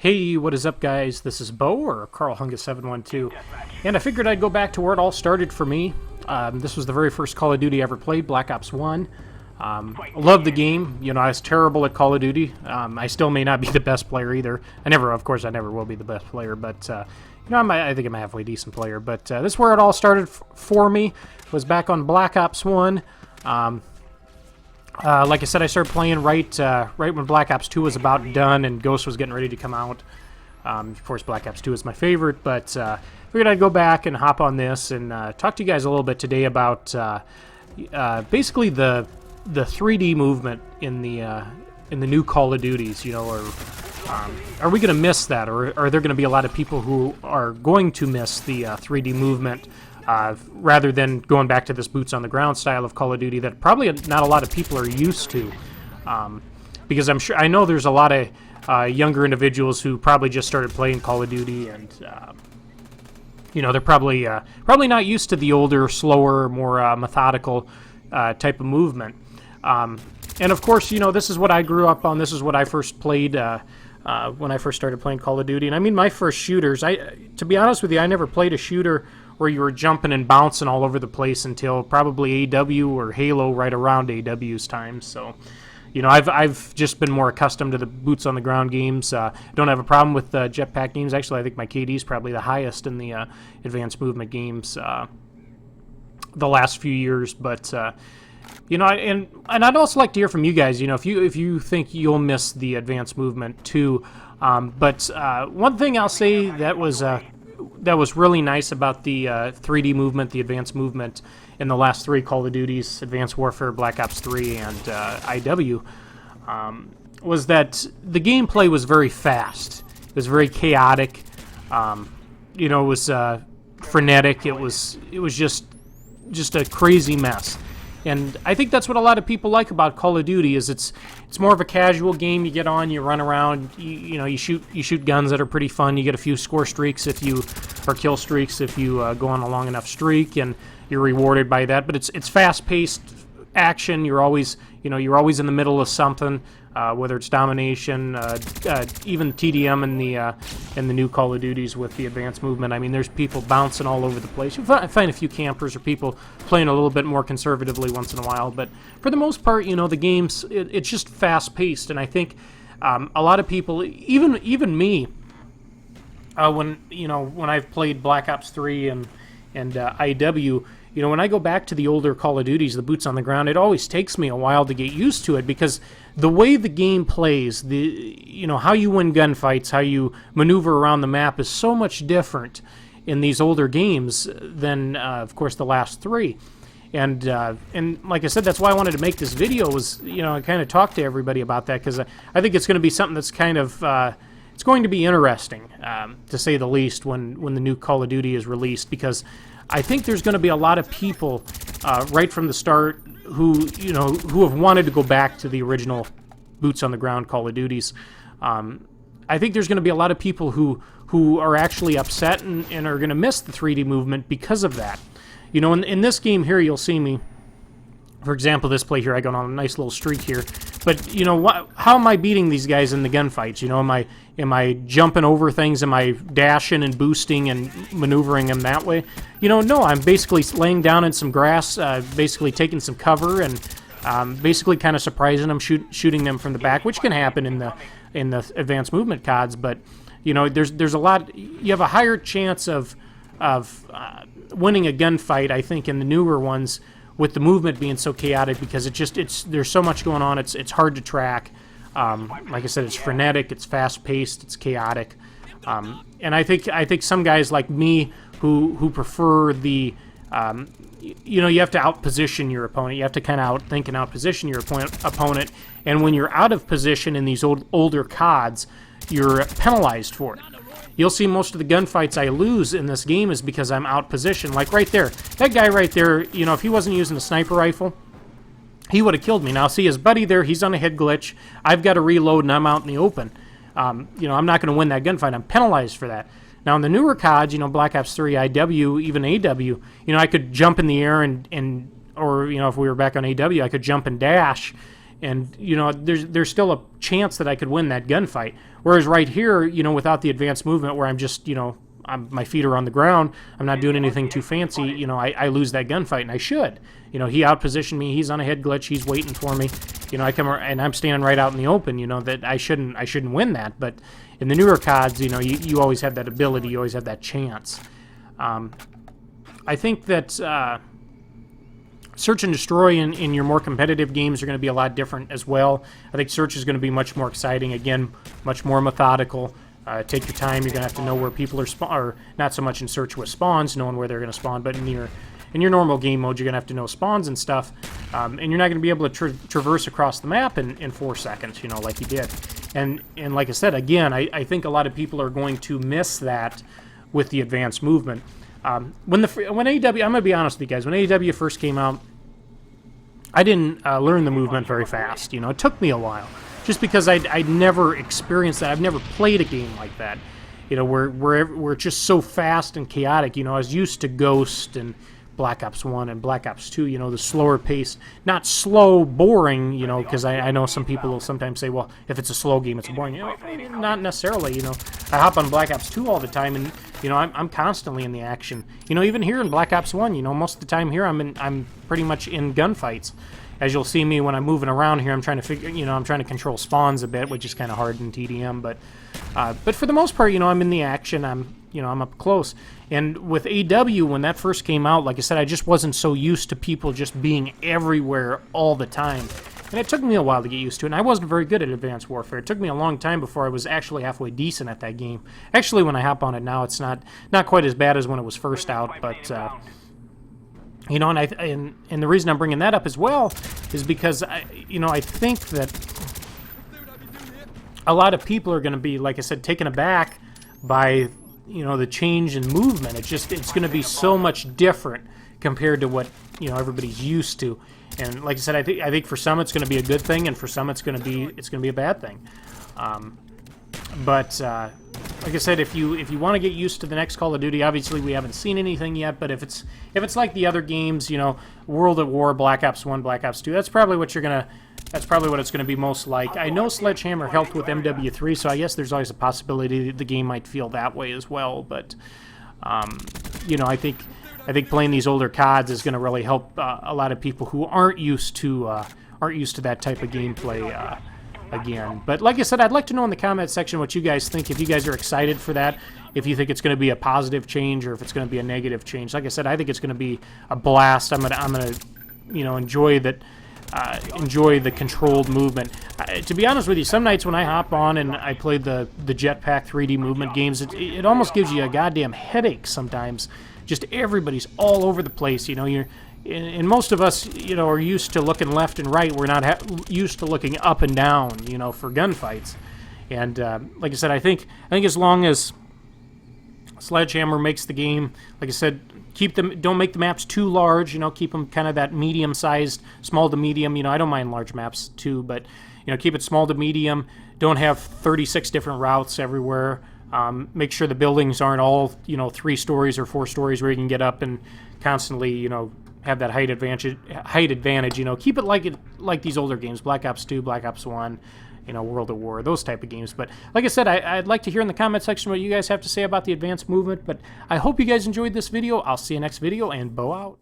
Hey, what is up, guys? This is Bo, or Carl Hungus712, and I figured I'd go back to where it all started for me. This was the very first Call of Duty I ever played, Black Ops 1. I love the game. You know, I was terrible at Call of Duty. I still may not be the best player either. Of course, I never will be the best player, but, you know, I think I'm a halfway decent player. But this is where it all started for me, was back on Black Ops 1. Like I said, I started playing right when Black Ops 2 was about done and Ghost was getting ready to come out. Of course, Black Ops 2 is my favorite, but figured I'd go back and hop on this and talk to you guys a little bit today about basically the 3D movement in the new Call of Duties. You know, or are we going to miss that, or are there going to be a lot of people who are going to miss the 3D movement? Rather than going back to this boots on the ground style of Call of Duty that probably not a lot of people are used to, because I know there's a lot of younger individuals who probably just started playing Call of Duty, and you know, they're probably not used to the older, slower, more methodical type of movement. And of course, you know, this is what I grew up on. This is what I first played when I first started playing Call of Duty. And I mean, my first shooters, to be honest with you, I never played a shooter where you were jumping and bouncing all over the place until probably AW or Halo, right around AW's time. So, you know, I've just been more accustomed to the boots on the ground games. Don't have a problem with jetpack games. Actually, I think my KD is probably the highest in the advanced movement games the last few years. But you know, and I'd also like to hear from you guys. You know, if you think you'll miss the advanced movement too. But one thing I'll say that was really nice about the 3D movement, the advanced movement in the last three Call of Duties, Advanced Warfare, Black Ops 3, and IW, was that the gameplay was very fast. It was very chaotic. You know, it was frenetic. It was just a crazy mess. And I think that's what a lot of people like about Call of Duty is it's more of a casual game. You get on, you run around, you know, you shoot guns that are pretty fun. You get a few score streaks or kill streaks if you go on a long enough streak, and you're rewarded by that. But it's fast-paced action. You're always in the middle of something, whether it's domination, even TDM in the new Call of Duties with the advanced movement. I mean, there's people bouncing all over the place. You find a few campers or people playing a little bit more conservatively once in a while, but for the most part, you know, the game's it's just fast-paced, and I think a lot of people, even me, when I've played Black Ops 3 and IW. You know, when I go back to the older Call of Duties, the boots on the ground, it always takes me a while to get used to it because the way the game plays, how you win gunfights, how you maneuver around the map is so much different in these older games than, of course, the last three. And like I said, that's why I wanted to make this video was, you know, I kind of talk to everybody about that because I think it's going to be something that's kind of, it's going to be interesting, to say the least, when the new Call of Duty is released, because I think there's going to be a lot of people right from the start who have wanted to go back to the original boots on the ground Call of Duties. I think there's going to be a lot of people who are actually upset and are going to miss the 3D movement because of that. You know, in this game here, you'll see me. For example, this play here, I go on a nice little streak here. But, you know, how am I beating these guys in the gunfights? You know, am I jumping over things? Am I dashing and boosting and maneuvering them that way? You know, no, I'm basically laying down in some grass, basically taking some cover, and basically kind of surprising them, shooting them from the back, which can happen in the advanced movement CODs. But, you know, there's a lot. You have a higher chance of winning a gunfight, I think, in the newer ones, with the movement being so chaotic, because there's so much going on. It's hard to track. Like I said, it's frenetic, it's fast-paced, it's chaotic, and I think some guys like me who prefer the, you know, you have to outposition your opponent. You have to kind of outthink and outposition your opponent, and when you're out of position in these older CODs, you're penalized for it. You'll see most of the gunfights I lose in this game is because I'm out positioned. Like right there, that guy right there, you know, if he wasn't using a sniper rifle, he would have killed me. Now, see his buddy there, he's on a head glitch. I've got to reload, and I'm out in the open. You know, I'm not going to win that gunfight. I'm penalized for that. Now, in the newer CODs, you know, Black Ops 3, IW, even AW, you know, I could jump in the air or, you know, if we were back on AW, I could jump and dash And, you know, there's still a chance that I could win that gunfight. Whereas right here, you know, without the advanced movement where I'm just, you know, my feet are on the ground, I'm not doing anything too fancy, you know, I lose that gunfight, and I should. You know, he outpositioned me, he's on a head glitch, he's waiting for me. You know, I come and I'm standing right out in the open, you know, that I shouldn't win that. But in the newer CODs, you know, you always have that ability, you always have that chance. I think that Search and Destroy in your more competitive games are going to be a lot different as well. I think Search is going to be much more exciting, again, much more methodical. Take your time. You're going to have to know where people are or not so much in Search with spawns, knowing where they're going to spawn, but in your normal game mode, you're going to have to know spawns and stuff, and you're not going to be able to traverse across the map in 4 seconds, you know, like you did. And like I said, again, I think a lot of people are going to miss that with the advanced movement. When AEW, I'm going to be honest with you guys, when AEW first came out, I didn't learn the movement very fast. You know, it took me a while, just because I'd never experienced that. I've never played a game like that, you know, where it's just so fast and chaotic. You know, I was used to Ghost and Black Ops 1 and Black Ops 2, you know, the slower pace. Not slow, boring, you know, because I know some people will sometimes say, well, if it's a slow game, it's boring. You know, not necessarily, you know. I hop on Black Ops 2 all the time, and, you know, I'm constantly in the action. You know, even here in Black Ops 1, you know, most of the time here I'm pretty much in gunfights. As you'll see me when I'm moving around here, I'm trying to control spawns a bit, which is kind of hard in TDM, but for the most part, you know, I'm in the action. I'm up close. And with AW, when that first came out, like I said, I just wasn't so used to people just being everywhere all the time. And it took me a while to get used to it, and I wasn't very good at Advanced Warfare. It took me a long time before I was actually halfway decent at that game. Actually, when I hop on it now, it's not quite as bad as when it was first out, but you know, and the reason I'm bringing that up as well is because I think that a lot of people are going to be, like I said, taken aback by, you know, the change in movement. It's going to be so much different compared to what, you know, everybody's used to. And like I said, I think for some it's going to be a good thing, and for some it's going to be a bad thing. But like I said, if you want to get used to the next Call of Duty, obviously we haven't seen anything yet. But if it's like the other games, you know, World at War, Black Ops 1, Black Ops 2, that's probably what it's going to be most like. I know Sledgehammer helped with MW3, so I guess there's always a possibility that the game might feel that way as well. But you know, I think playing these older CODs is going to really help a lot of people who aren't used to that type of gameplay again. But like I said, I'd like to know in the comment section what you guys think. If you guys are excited for that, if you think it's going to be a positive change or if it's going to be a negative change. Like I said, I think it's going to be a blast. I'm gonna you know, enjoy that. Enjoy the controlled movement. To be honest with you, some nights when I hop on and I play the Jetpack 3D movement games, it almost gives you a goddamn headache sometimes. Just everybody's all over the place. You know, and most of us, you know, are used to looking left and right. We're not used to looking up and down, you know, for gunfights. And like I said, I think as long as Sledgehammer makes the game, like I said, don't make the maps too large, you know, keep them kind of that medium-sized, small to medium. You know, I don't mind large maps too, but, you know, keep it small to medium. Don't have 36 different routes everywhere. Make sure the buildings aren't all, you know, 3 stories or 4 stories where you can get up and constantly, you know, have that height advantage. You know, keep it like these older games, Black Ops 2, Black Ops 1, you know, World at War, those type of games. But like I said, I'd like to hear in the comment section what you guys have to say about the advanced movement. But I hope you guys enjoyed this video. I'll see you next video, and Bo out.